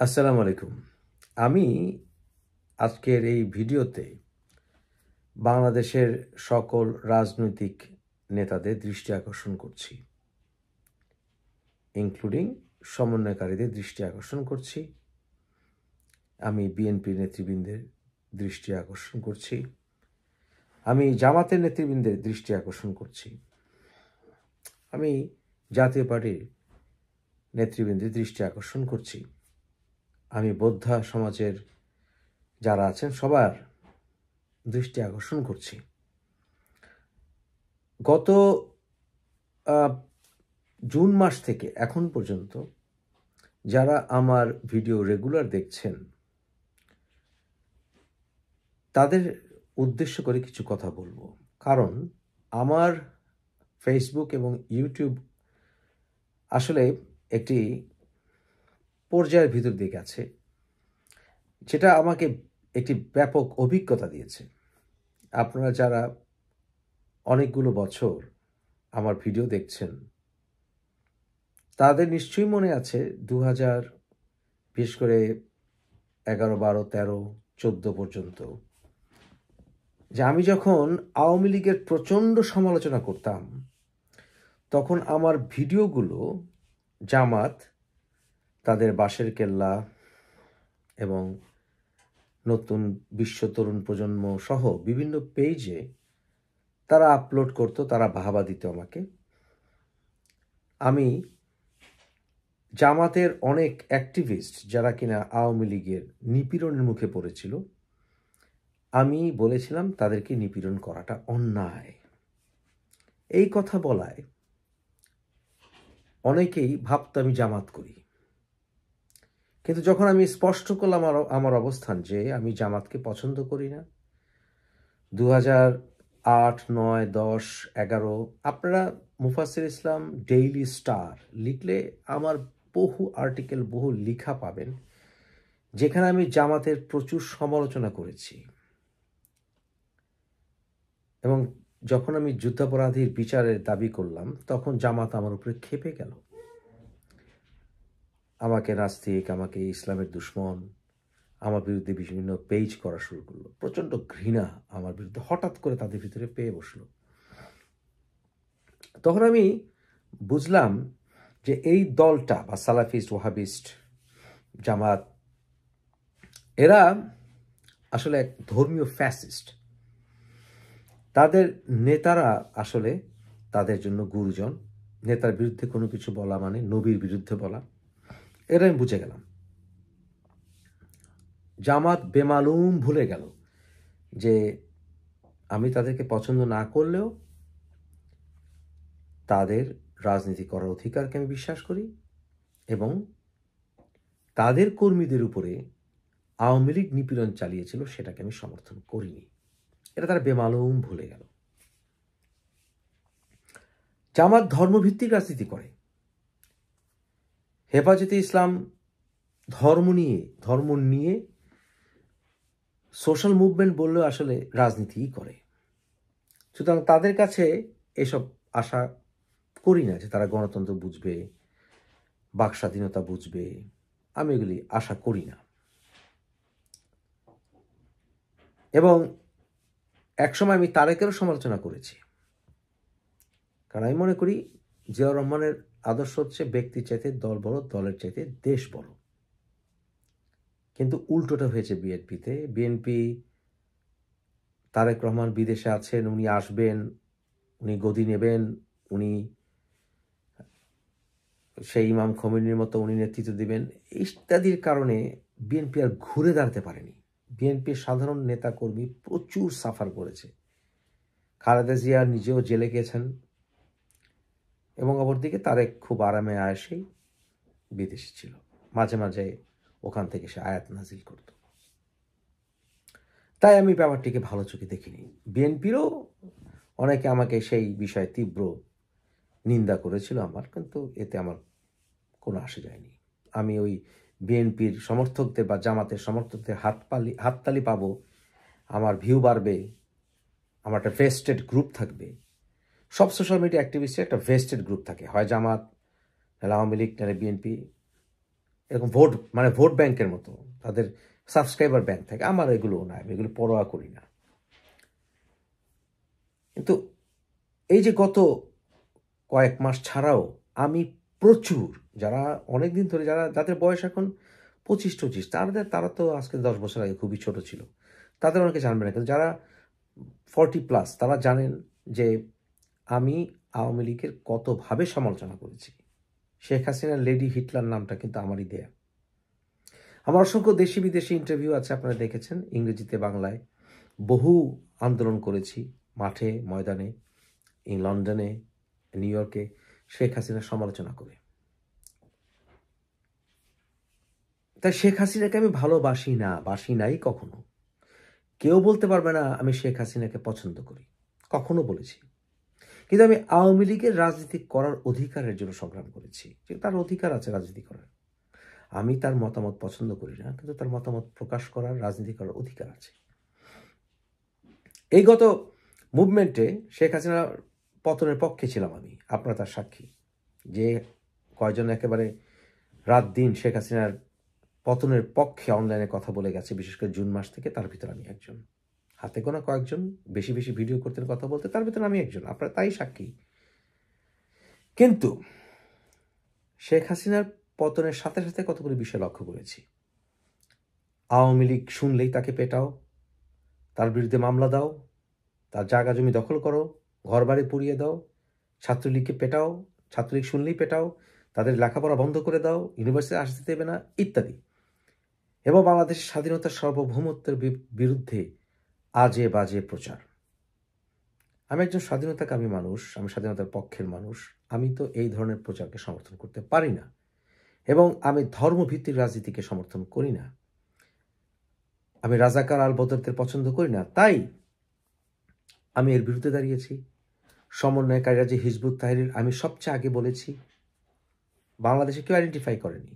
আসসালামু আলাইকুম। আমি আজকের এই ভিডিওতে বাংলাদেশের সকল রাজনৈতিক নেতাদের দৃষ্টি আকর্ষণ করছি, ইনক্লুডিং সমন্বয়কারীদের দৃষ্টি আকর্ষণ করছি। আমি বিএনপি নেতৃবৃন্দের দৃষ্টি আকর্ষণ করছি। আমি জামাতের নেতৃবৃন্দের দৃষ্টি আকর্ষণ করছি। আমি জাতীয় পার্টির নেতৃবৃন্দের দৃষ্টি আকর্ষণ করছি। আমি বৌদ্ধ সমাজের যারা আছেন সবার দৃষ্টি আকর্ষণ করছি। গত জুন মাস থেকে এখন পর্যন্ত যারা আমার ভিডিও রেগুলার দেখছেন তাদের উদ্দেশ্য করে কিছু কথা বলবো, কারণ আমার ফেসবুক এবং ইউটিউব আসলে একটি পর্যায়ের ভিতর দিকে আছে, যেটা আমাকে একটি ব্যাপক অভিজ্ঞতা দিয়েছে। আপনারা যারা অনেকগুলো বছর আমার ভিডিও দেখছেন তাদের নিশ্চয়ই মনে আছে 2000 বিশেষ করে 11, 12, 13, 14 পর্যন্ত যে আমি যখন আওয়ামী লীগের প্রচণ্ড সমালোচনা করতাম তখন আমার ভিডিওগুলো জামাত তাদের বাঁশের কেল্লা এবং নতুন বিশ্ব তরুণ প্রজন্ম সহ বিভিন্ন পেজে তারা আপলোড করতো, তারা বাহবা দিত আমাকে। আমি জামাতের অনেক অ্যাক্টিভিস্ট যারা কিনা আওয়ামী লীগের নিপীড়নের মুখে পড়েছিল, আমি বলেছিলাম তাদেরকে নিপীড়ন করাটা অন্যায়। এই কথা বলায় অনেকেই ভাবতো আমি জামাত করি, কিন্তু যখন আমি স্পষ্ট করলাম আমার অবস্থান যে আমি জামাতকে পছন্দ করি না, 2008, 9, 10, 11 আপনারা মুফাসসির ইসলাম ডেইলি স্টার লিখলে আমার বহু আর্টিকেল, বহু লেখা পাবেন যেখানে আমি জামাতের প্রচুর সমালোচনা করেছি। এবং যখন আমি যুদ্ধাপরাধীর বিচারের দাবি করলাম তখন জামাত আমার উপরে ক্ষেপে গেল, আমাকে নাস্তিক, আমাকে ইসলামের দুশ্মন, আমার বিরুদ্ধে বিভিন্ন পেজ করা শুরু করলো। প্রচণ্ড ঘৃণা আমার বিরুদ্ধে হঠাৎ করে তাদের ভিতরে পেয়ে বসলো। তখন আমি বুঝলাম যে এই দলটা বা সালাফিস্ট, ওয়াহাবিস্ট, জামাত এরা আসলে এক ধর্মীয় ফ্যাসিস্ট। তাদের নেতারা আসলে তাদের জন্য গুরুজন। নেতার বিরুদ্ধে কোনো কিছু বলা মানে নবীর বিরুদ্ধে বলা। এটা আমি বুঝে গেলাম। জামাত বেমালুম ভুলে গেল যে আমি তাদেরকে পছন্দ না করলেও তাদের রাজনীতি করার অধিকারকে আমি বিশ্বাস করি এবং তাদের কর্মীদের উপরে আওয়ামী লীগ নিপীড়ন চালিয়েছিল সেটাকে আমি সমর্থন করিনি। এটা তারা বেমালুম ভুলে গেল। জামাত ধর্মভিত্তিক রাজনীতি করে। হেফাজতে ইসলাম ধর্ম নিয়ে সোশ্যাল মুভমেন্ট বললেও আসলে রাজনীতিই করে। সুতরাং তাদের কাছে এসব আশা করি না যে তারা গণতন্ত্র বুঝবে, বাক স্বাধীনতা বুঝবে। আমি এগুলি আশা করি না। এবং একসময় আমি তারেকেরও সমালোচনা করেছি, কারণ আমি মনে করি জিয়াউর রহমানের আদর্শ হচ্ছে ব্যক্তির চাইতে দল বড়, দলের চাইতে দেশ বড়। কিন্তু উল্টোটা হয়েছে বিএনপিতে। বিএনপি, তারেক রহমান বিদেশে আছেন, উনি আসবেন, উনি গদি নেবেন, উনি সেই ইমাম খোমেনির মতো উনি নেতৃত্ব দিবেন, ইত্যাদির কারণে বিএনপি আর ঘুরে দাঁড়াতে পারেনি। বিএনপির সাধারণ নেতাকর্মী প্রচুর সাফার করেছে। খালেদা জিয়া নিজেও জেলে গেছেন এবং অপরদিকে তারেক খুব আরামে আয়েসেই বিদেশে ছিল। মাঝে মাঝে ওখান থেকে সে আয়াত নাজিল করত। তাই আমি ব্যাপারটিকে ভালো চোখে দেখিনি। বিএনপিরও অনেকে আমাকে সেই বিষয়ে তীব্র নিন্দা করেছিল আমার, কিন্তু এতে আমার কোনো আসে যায়নি। আমি ওই বিএনপির সমর্থকদের বা জামাতের সমর্থকদের হাততালি পাবো, আমার ভিউ বাড়বে, আমার একটা ভেস্টেড গ্রুপ থাকবে। সব সোশ্যাল মিডিয়া অ্যাক্টিভিস্টের একটা ভেস্টেড গ্রুপ থাকে, হয় জামাত, নাহলে আওয়ামী লীগ, নাহলে বিএনপি। এরকম ভোট ব্যাংকের মতো তাদের সাবস্ক্রাইবার ব্যাংক থাকে। আমার এগুলো না, আমি এগুলো পরোয়া করি না। কিন্তু এই যে গত কয়েক মাস ছাড়াও আমি প্রচুর, যারা অনেক দিন ধরে, যাদের বয়স এখন 25-25, তারা তো আজকে 10 বছর আগে খুবই ছোট ছিল, তাদের অনেকে জানবে না, কিন্তু যারা 40+ তারা জানেন যে আমি আওয়ামী লীগের কতভাবে সমালোচনা করেছি। শেখ হাসিনার লেডি হিটলার নামটা কিন্তু আমারই দেয়া। আমার অসংখ্য দেশি বিদেশি ইন্টারভিউ আছে, আপনারা দেখেছেন, ইংরেজিতে বাংলায়। বহু আন্দোলন করেছি, মাঠে ময়দানে, লন্ডনে, নিউ ইয়র্কে, শেখ হাসিনার সমালোচনা করে। তাই শেখ হাসিনাকে আমি ভালোবাসি না, বাসি নাই কখনো। কেউ বলতে পারবে না আমি শেখ হাসিনাকে পছন্দ করি, কখনো বলেছি। কিন্তু আমি আওয়ামী লীগের রাজনীতি করার অধিকারের জন্য সংগ্রাম করেছি, যে তার অধিকার আছে রাজনীতি করার। আমি তার মতামত পছন্দ করি না, কিন্তু তার মতামত প্রকাশ করার, রাজনীতি করার অধিকার আছে। এই গত মুভমেন্টে শেখ হাসিনার পতনের পক্ষে ছিলাম আমি, আপনারা তার সাক্ষী। যে কয়জন একেবারে রাত দিন শেখ হাসিনার পতনের পক্ষে অনলাইনে কথা বলে গেছে, বিশেষ করে জুন মাস থেকে, তার ভিতরে আমি একজন। হাতে গোনা কয়েকজন বেশি বেশি ভিডিও করতেন, কথা বলতে, তার ভিতরে আমি একজন, আপনারা তাই সাক্ষী। কিন্তু শেখ হাসিনার পতনের সাথে সাথে কতগুলো বিষয় লক্ষ্য করেছি। আওয়ামী লীগ শুনলেই তাকে পেটাও, তার বিরুদ্ধে মামলা দাও, তার জায়গা জমি দখল করো, ঘর বাড়ি পুড়িয়ে দাও, ছাত্রলীগকে পেটাও, ছাত্রলীগ শুনলেই পেটাও, তাদের লেখাপড়া বন্ধ করে দাও, ইউনিভার্সিটি আসতে দেবে না, ইত্যাদি। এবং বাংলাদেশের স্বাধীনতার সার্বভৌমত্বের বিরুদ্ধে আজে বাজে প্রচার। আমি একজন স্বাধীনতাকামী মানুষ, আমি স্বাধীনতার পক্ষের মানুষ, আমি তো এই ধরনের প্রচারকে সমর্থন করতে পারি না, এবং আমি ধর্মভিত্তিক রাজনীতিকে সমর্থন করি না। আমি রাজাকার আল বদরদের পছন্দ করি না, তাই আমি এর বিরুদ্ধে দাঁড়িয়েছি। সমন্বয়কারীরা যে হিজবুত তাহরির, আমি সবচেয়ে আগে বলেছি, বাংলাদেশে কেউ আইডেন্টিফাই করেনি।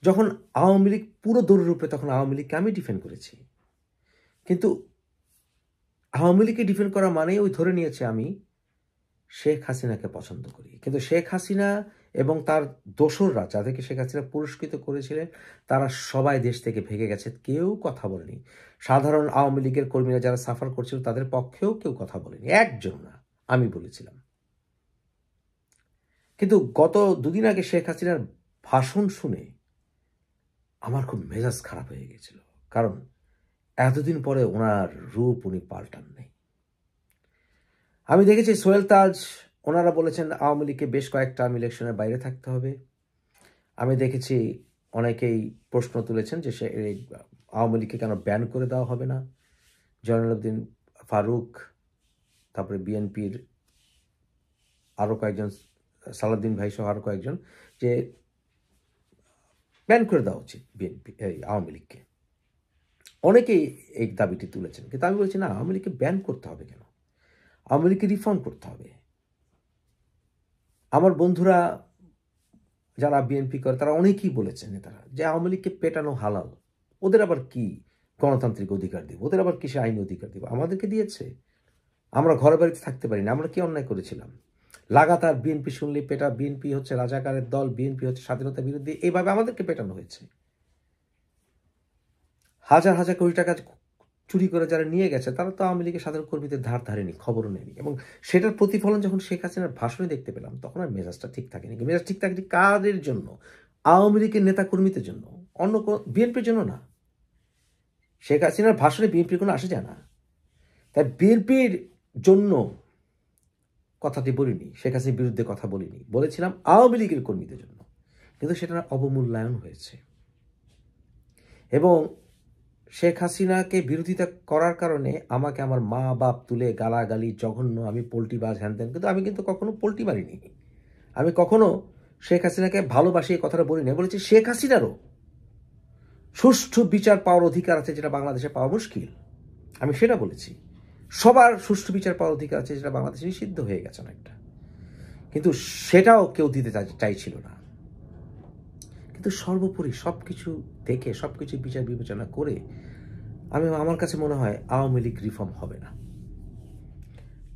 যখন আওয়ামী লীগ পুরো দৌড়রূপে, তখন আওয়ামী লীগকে আমি ডিফেন্ড করেছি। কিন্তু আওয়ামী লীগকে ডিফেন্ড করা মানেই ওই ধরে নিয়েছে আমি শেখ হাসিনাকে পছন্দ করি। কিন্তু শেখ হাসিনা এবং তার দোসররা, যাদেরকে শেখ হাসিনা পুরস্কৃত করেছিলেন, তারা সবাই দেশ থেকে ভেগে গেছে, কেউ কথা বলেনি। সাধারণ আওয়ামী লীগের কর্মীরা যারা সাফার করছিল, তাদের পক্ষেও কেউ কথা বলেনি, একজন না, আমি বলেছিলাম। কিন্তু গত দুদিন আগে শেখ হাসিনার ভাষণ শুনে আমার খুব মেজাজ খারাপ হয়ে গেছিল, কারণ এতদিন পরে ওনার রূপ উনি পাল্টান নেই। আমি দেখেছি সোহেল তাজ, ওনারা বলেছেন আওয়ামী লীগকে বেশ কয়েকটা ইলেকশনের বাইরে থাকতে হবে। আমি দেখেছি অনেকেই প্রশ্ন তুলেছেন যে আওয়ামী লীগকে কেন ব্যান করে দেওয়া হবে না। জয়নুল ফারুক, তারপরে বিএনপির আরও কয়েকজন, সালাউদ্দিন ভাই সহ আরও কয়েকজন, যে ব্যান করে দেওয়া উচিত আওয়ামী লীগকে। অনেকেই এই দাবিটি তুলেছেন, কিন্তু আমি বলছি না, আওয়ামী লীগকে ব্যান করতে হবে কেন, আওয়ামী লীগকে রিফর্ম করতে হবে। আমার বন্ধুরা যারা বিএনপি করে, তারা অনেকেই বলেছেন নেতারা, যে আওয়ামী লীগকে পেটানো হালাল, ওদের আবার কি গণতান্ত্রিক অধিকার দিব, ওদের আবার কিসে আইনি অধিকার দিব, আমাদেরকে দিয়েছে, আমরা ঘরে বাড়িতে থাকতে পারি না, আমরা কি অন্যায় করেছিলাম? লাগাতার বিএনপি শুনলেই পেটা, বিএনপি হচ্ছে রাজাকারের দল, বিএনপি হচ্ছে স্বাধীনতা বিরোধী, এইভাবে আমাদেরকে পেটানো হয়েছে। হাজার হাজার কোটি টাকা চুরি করে যারা নিয়ে গেছে, তারা তো আওয়ামী লীগের সাধারণ কর্মীদের ধার ধারেনি, খবরও নেয়নি। এবং সেটার প্রতিফলন যখন শেখ হাসিনার ভাষণে দেখতে পেলাম, তখন আর মেজাজটা ঠিক থাকেনি। মেজাজ ঠিক থাকেনি কাদের জন্য? আওয়ামী লীগের নেতা কর্মীদের জন্য, অন্য কোনো, বিএনপির জন্য না। শেখ হাসিনার ভাষণে বিএনপির কোনো আসে যায় না, তাই বিএনপির জন্য কথাটি বলিনি, শেখ হাসিনার বিরুদ্ধে কথা বলিনি, বলেছিলাম আওয়ামী লীগের কর্মীদের জন্য। কিন্তু সেটার অবমূল্যায়ন হয়েছে, এবং শেখ হাসিনাকে বিরোধিতা করার কারণে আমাকে আমার মা বাপ তুলে গালাগালি, জঘন্য, আমি পোল্টিবাজ, হ্যান ত্যান। কিন্তু আমি কিন্তু কখনো পোল্টি মারিনি, আমি কখনো শেখ হাসিনাকে ভালোবাসি এই কথাটা বলিনি। বলেছি শেখ হাসিনারও সুষ্ঠু বিচার পাওয়ার অধিকার আছে, যেটা বাংলাদেশে পাওয়া মুশকিল, আমি সেটা বলেছি। সবার সুষ্ঠু বিচার পাওয়ার অধিকার আছে, যেটা বাংলাদেশে নিষিদ্ধ হয়ে গেছে অনেকটা, কিন্তু সেটাও কেউ দিতে চাইছিল না। কিন্তু সর্বোপরি সব কিছু দেখে, সব কিছু বিচার বিবেচনা করে আমার কাছে মনে হয় আওয়ামী লীগ রিফর্ম হবে না।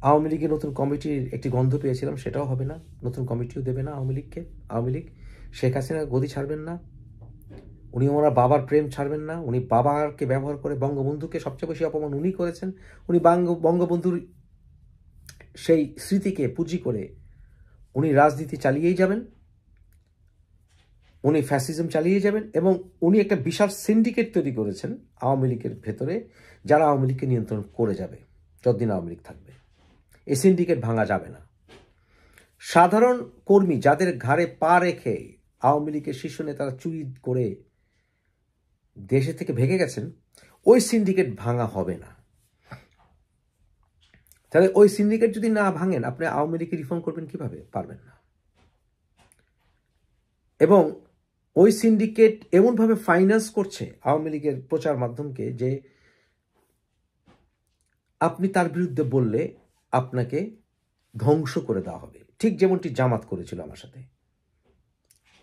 আওয়ামী লীগের নতুন কমিটির একটি গন্ধ পেয়েছিলাম, সেটাও হবে না, নতুন কমিটিও দেবে না আওয়ামী লীগকে। আওয়ামী লীগ শেখ হাসিনা গদি ছাড়বেন না, উনি ওনার বাবার প্রেম ছাড়বেন না। উনি বাবাকে ব্যবহার করে বঙ্গবন্ধুকে সবচেয়ে বেশি অপমান উনি করেছেন। উনি বঙ্গবন্ধুর সেই স্মৃতিকে পুঁজি করে উনি রাজনীতি চালিয়েই যাবেন, উনি ফ্যাসিজম চালিয়ে যাবেন, এবং উনি একটা বিশাল সিন্ডিকেট তৈরি করেছেন আওয়ামী লীগের ভেতরে, যারা আওয়ামী লীগকে নিয়ন্ত্রণ করে যাবে যতদিন আওয়ামী লীগ থাকবে। এই সিন্ডিকেট ভাঙা যাবে না। সাধারণ কর্মী যাদের ঘাড়ে পা রেখে আওয়ামী লীগের শীর্ষ নেতারা চুরি করে দেশে থেকে ভেগে গেছেন, ওই সিন্ডিকেট ভাঙা হবে না। তাহলে ওই সিন্ডিকেট যদি না ভাঙেন, আপনি আওয়ামী লীগকে রিফর্ম করবেন কিভাবে? পারবেন না। এবং ওই সিন্ডিকেট এমনভাবে ফাইন্যান্স করছে আওয়ামী লীগের প্রচার মাধ্যমকে যে আপনি তার বিরুদ্ধে বললে আপনাকে ধ্বংস করে দেওয়া হবে, ঠিক যেমনটি জামাত করেছিল আমার সাথে।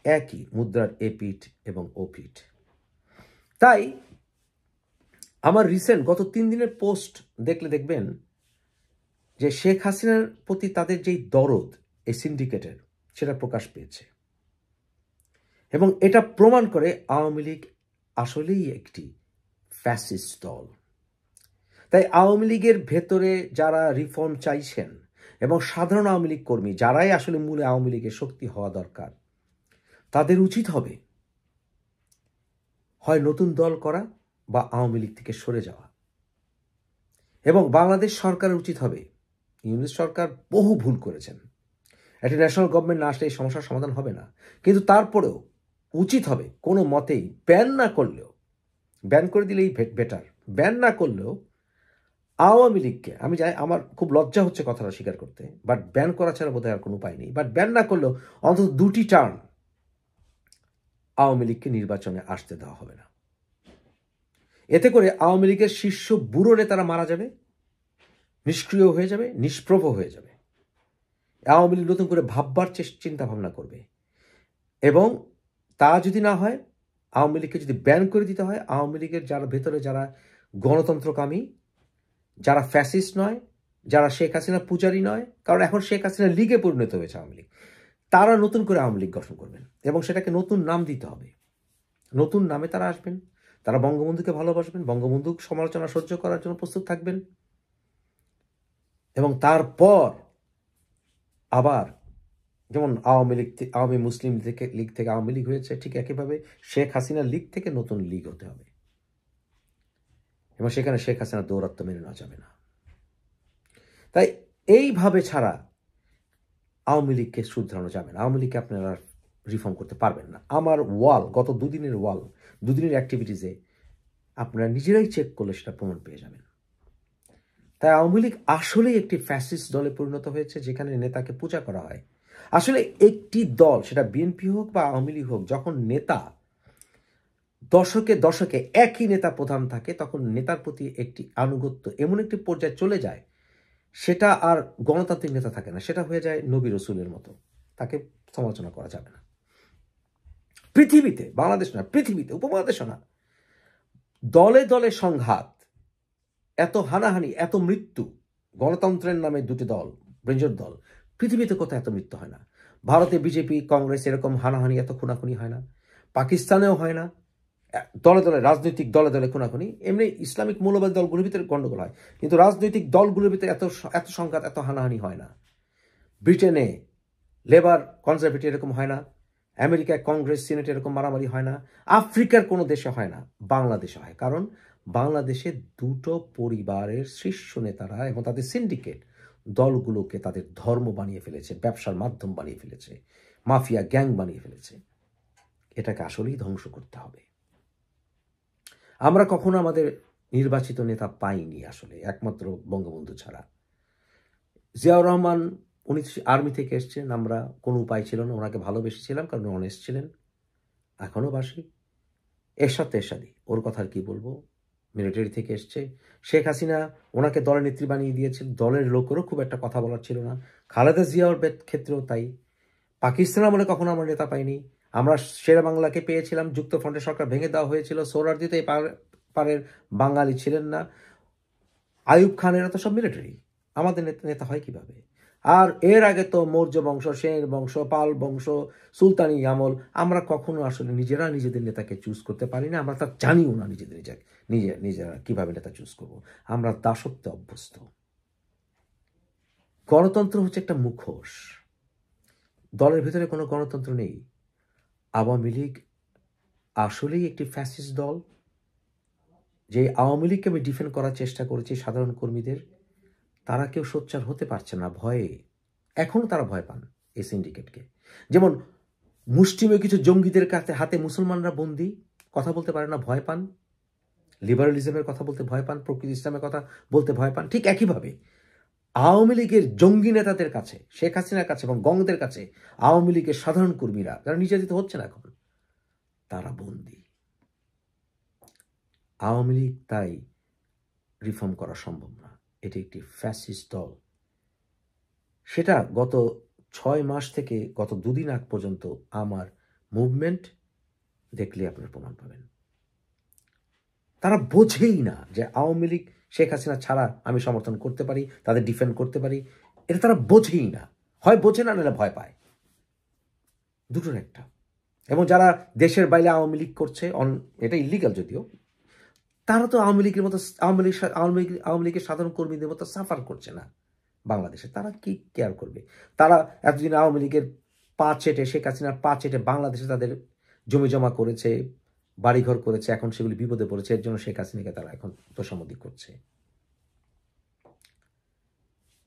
একই মুদ্রার এ পিঠ এবং ও পিঠ। তাই আমার রিসেন্ট গত 3 দিনের পোস্ট দেখলে দেখবেন যে শেখ হাসিনার প্রতি তাদের যেই দরদ এই সিন্ডিকেটের, সেটা প্রকাশ পেয়েছে। এবং এটা প্রমাণ করে আওয়ামী লীগ আসলেই একটি ফ্যাসিস্ট দল। তাই আওয়ামী লীগের ভেতরে যারা রিফর্ম চাইছেন এবং সাধারণ আওয়ামী লীগ কর্মী, যারাই আসলে মূলে আওয়ামী লীগের শক্তি হওয়া দরকার, তাদের উচিত হবে হয় নতুন দল করা বা আওয়ামী লীগ থেকে সরে যাওয়া। এবং বাংলাদেশ সরকারের উচিত হবে, ইউনিট সরকার বহু ভুল করেছেন, একটা ন্যাশনাল গভর্নমেন্ট না আসলে এই সমস্যার সমাধান হবে না, কিন্তু তারপরেও উচিত হবে কোনো মতেই ব্যান না করলেও, ব্যান করে দিলেই বেটার, ব্যান না করলেও আওয়ামী লীগকে, আমি যাই, আমার খুব লজ্জা হচ্ছে কথাটা স্বীকার করতে, বাট ব্যান করা ছাড়া বোধহয় আর কোনো উপায় নেই, বাট ব্যান না করলেও অন্তত 2টি টার্ম আওয়ামী লীগকে নির্বাচনে আসতে দেওয়া হবে না। এতে করে আওয়ামী লীগের শীর্ষ বুড়ো নেতারা মারা যাবে, নিষ্ক্রিয় হয়ে যাবে, নিষ্প্রভ হয়ে যাবে। আওয়ামী লীগ নতুন করে ভাববার চিন্তা ভাবনা করবে। এবং তা যদি না হয়, আওয়ামী লীগকে যদি ব্যান করে দিতে হয়, আওয়ামী লীগের যারা ভেতরে যারা গণতন্ত্রকামী, যারা ফ্যাসিস্ট নয়, যারা শেখ হাসিনা পূজারী নয়, কারণ এখন শেখ হাসিনা লীগে পরিণত হয়েছে আওয়ামী লীগ, তারা নতুন করে আওয়ামী লীগ গঠন করবেন এবং সেটাকে নতুন নাম দিতে হবে। নতুন নামে তারা আসবেন, তারা বঙ্গবন্ধুকে ভালোবাসবেন, বঙ্গবন্ধু সমালোচনা সহ্য করার জন্য প্রস্তুত থাকবেন, এবং তারপর আবার যেমন আওয়ামী মুসলিম লীগ থেকে আওয়ামী লীগ হয়েছে, ঠিক একইভাবে শেখ হাসিনার লীগ থেকে নতুন লীগ হতে হবে, এবং সেখানে শেখ হাসিনা দৌরাত্ম্য মেনে নেওয়া যাবে না। তাই এইভাবে ছাড়া আওয়ামী লীগকে শুধরানো যাবে না, আওয়ামী লীগকে আপনারা রিফর্ম করতে পারবেন না। আমার গত 2 দিনের অ্যাক্টিভিটিসে আপনারা নিজেরাই চেক করলে সেটা প্রমাণ পেয়ে যাবেন। তাই আওয়ামী লীগ আসলেই একটি ফ্যাসিস্ট দলে পরিণত হয়েছে, যেখানে নেতাকে পূজা করা হয়। আসলে একটি দল, সেটা বিএনপি হোক বা আওয়ামী লীগ হোক, যখন নেতা দশকে একই নেতা প্রধান থাকে, তখন নেতার প্রতি একটি আনুগত্য এমন একটি পর্যায়ে চলে যায়, সেটা আর গণতান্ত্রিক নেতা থাকে না, সেটা হয়ে যায় নবী রসুলের মতো, তাকে সমালোচনা করা যাবে না। পৃথিবীতে, বাংলাদেশ না, পৃথিবীতে, উপমহাদেশও না, দলে দলে সংঘাত, এত হানাহানি, এত মৃত্যু, গণতন্ত্রের নামে 2টি দল, ব্রেঞ্জর দল, পৃথিবীতে কোথাও এত মৃত্যু হয় না। ভারতে বিজেপি কংগ্রেস এরকম হানাহানি, এত খুনাখুনি হয় না, পাকিস্তানেও হয় না, দলে দলে রাজনৈতিক দলে দলে খুনাখুনি। এমনি ইসলামিক মৌলবাদী দলগুলোর ভিতরে গন্ডগোল হয়, কিন্তু রাজনৈতিক দলগুলোর ভিতরে এত সংঘাত, এত হানাহানি হয় না। ব্রিটেনে লেবার কনজারভেটিভ এরকম হয় না, আমেরিকায় কংগ্রেস সিনেট এরকম মারামারি হয় না, আফ্রিকার কোনো দেশে হয় না, বাংলাদেশে হয়। কারণ বাংলাদেশে 2টো পরিবারের শীর্ষ নেতারা এবং তাদের সিন্ডিকেট দলগুলোকে তাদের ধর্ম বানিয়ে ফেলেছে, ব্যবসার মাধ্যম বানিয়ে ফেলেছে, মাফিয়া গ্যাং বানিয়ে ফেলেছে। এটাকে আসলেই ধ্বংস করতে হবে। আমরা কখনো আমাদের নির্বাচিত নেতা পাইনি আসলে, একমাত্র বঙ্গবন্ধু ছাড়া। জিয়াউর রহমান, উনি আর্মি থেকে এসছেন, আমরা কোনো উপায় ছিল না, ওনাকে ভালোবেসেছিলাম কারণ অনেস্ট ছিলেন, এখনও বাসি। এরশাদি, ওর কথা আর কি বলবো, মিলিটারি থেকে এসছে। শেখ হাসিনা ওনাকে দলের নেত্রী বানিয়ে দিয়েছিল, দলের লোকেরও খুব একটা কথা বলার ছিল না। খালেদা জিয়ার ক্ষেত্রেও তাই। পাকিস্তান আমলে কখনো আমরা নেতা পাইনি। আমরা শেরে বাংলাকে পেয়েছিলাম, যুক্তফ্রন্টের সরকার ভেঙে দেওয়া হয়েছিল, সোহরাওয়ার্দী তো এই পারের বাঙালি ছিলেন না, আইয়ুব খানেরা তো সব মিলিটারি, আমাদের নেতা হয় কিভাবে? আর এর আগে তো মৌর্য বংশ, সেন বংশ, পাল বংশ, সুলতানি আমল, আমরা কখনো আসলে নিজেরা নিজেদের নেতাকে চুজ করতে পারি না। আমরা তা জানিও না নিজেরা কিভাবে নেতা চুজ করব। আমরা দাসত্বে অভ্যস্ত। গণতন্ত্র হচ্ছে একটা মুখোশ। দলের ভিতরে কোনো গণতন্ত্র নেই। আওয়ামী লীগ আসলেই একটি ফ্যাসিস্ট দল। যে আওয়ামী লীগকে আমি ডিফেন্ড করার চেষ্টা করেছি সাধারণ কর্মীদের, তারা কেউ সোচ্চার হতে পারছে না ভয়ে। এখনও তারা ভয় পান এই সিন্ডিকেটকে। যেমন মুষ্টিমেয় কিছু জঙ্গিদের হাতে মুসলমানরা বন্দী, কথা বলতে পারে না, ভয় পান। লিবারালিজমের কথা বলতে ভয় পান, প্রকৃতি ইসলামের কথা বলতে ভয় পান। ঠিক একইভাবে আওয়ামী লীগের জঙ্গি নেতাদের কাছে, শেখ হাসিনার কাছে এবং গংদের কাছে আওয়ামী লীগের সাধারণ কর্মীরা যারা নির্যাতিত হচ্ছে না এখন, তারা বন্দী। আওয়ামী লীগ তাই রিফর্ম করা সম্ভব না। এটি একটি ফ্যাসিস্ট দল। সেটা গত 6 মাস থেকে গত 2 দিন আগ পর্যন্ত আমার মুভমেন্ট দেখলে আপনারা প্রমাণ পাবেন। তারা বোঝেই না যে আওয়ামী লীগ শেখ হাসিনা ছাড়া আমি সমর্থন করতে পারি, তাদের ডিফেন্ড করতে পারি। এটা তারা বোঝেই না। হয় বোঝে না, নাহলে ভয় পায়, দুটোর একটা। এবং যারা দেশের বাইরে আওয়ামী লীগ করছে, এটা ইলিগাল যদিও, তারা তো আওয়ামী লীগের মতো আওয়ামী লীগের সাধারণ কর্মীদের মতো সাফার করছে না বাংলাদেশে। তারা কি কেয়ার করবে? তারা এতদিন আওয়ামী লীগের পা চেটে, শেখ হাসিনার পা চেটে বাংলাদেশে তাদের জমি জমা করেছে, বাড়িঘর করেছে, এখন সেগুলি বিপদে পড়েছে। এর জন্য শেখ হাসিনাকে তারা এখন তোষামোদী করছে।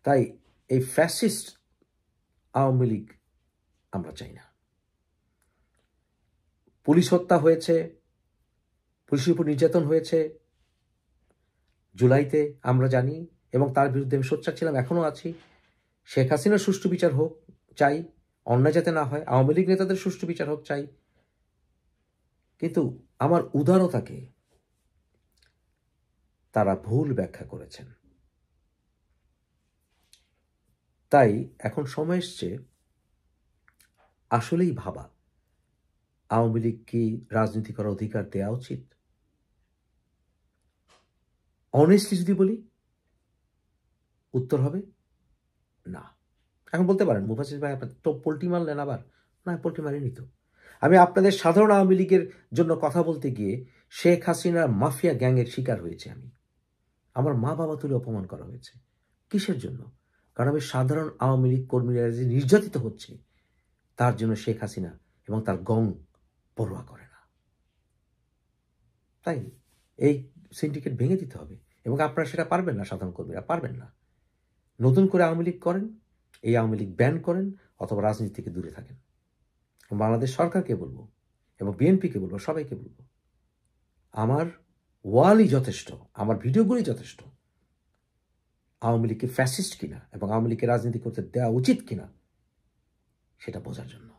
তাই এই ফ্যাসিস্ট আওয়ামী লীগ আমরা চাই না। পুলিশ হত্যা হয়েছে, পুলিশের উপর নির্যাতন হয়েছে জুলাইতে, আমরা জানি, এবং তার বিরুদ্ধে আমি সোচ্চার ছিলাম, এখনও আছি। শেখ হাসিনার সুষ্ঠু বিচার হোক চাই, অন্যায় যাতে না হয়। আওয়ামী লীগ নেতাদের সুষ্ঠু বিচার হোক চাই। কিন্তু আমার উদারতাকে তারা ভুল ব্যাখ্যা করেছেন। তাই এখন সময় এসছে আসলেই ভাবা, আওয়ামী লীগ কি রাজনীতি করার অধিকার দেওয়া উচিত? অনেস্টলি যদি বলি, উত্তর হবে না। এখন বলতে পারেন মুফাসির ভাই আপনার তো পোল্ট্রি মারলেন আবার। না, পোল্ট্রি মারিনি তো। আমি আপনাদের সাধারণ আওয়ামী লীগের জন্য কথা বলতে গিয়ে শেখ হাসিনার মাফিয়া গ্যাংয়ের শিকার হয়েছে আমি। আমার মা বাবা তুলে অপমান করা হয়েছে। কিসের জন্য? কারণ আমি সাধারণ আওয়ামী লীগ কর্মীরা যে নির্যাতিত হচ্ছে, তার জন্য শেখ হাসিনা এবং তার গং পরোয়া করে না। তাই এই সিন্ডিকেট ভেঙে দিতে হবে, এবং আপনারা সেটা পারবেন না, সাধারণ কর্মীরা পারবেন না। নতুন করে আওয়ামী লীগ করেন, এই আওয়ামী লীগ ব্যান করেন, অথবা রাজনীতি থেকে দূরে থাকেন। বাংলাদেশ সরকারকে বলবো এবং বিএনপিকে বলবো, সবাইকে বলবো, আমার ওয়ালই যথেষ্ট, আমার ভিডিওগুলি যথেষ্ট আওয়ামী লীগকে ফ্যাসিস্ট কিনা এবং আওয়ামী লীগকে রাজনীতি করতে দেওয়া উচিত কিনা সেটা বোঝার জন্য।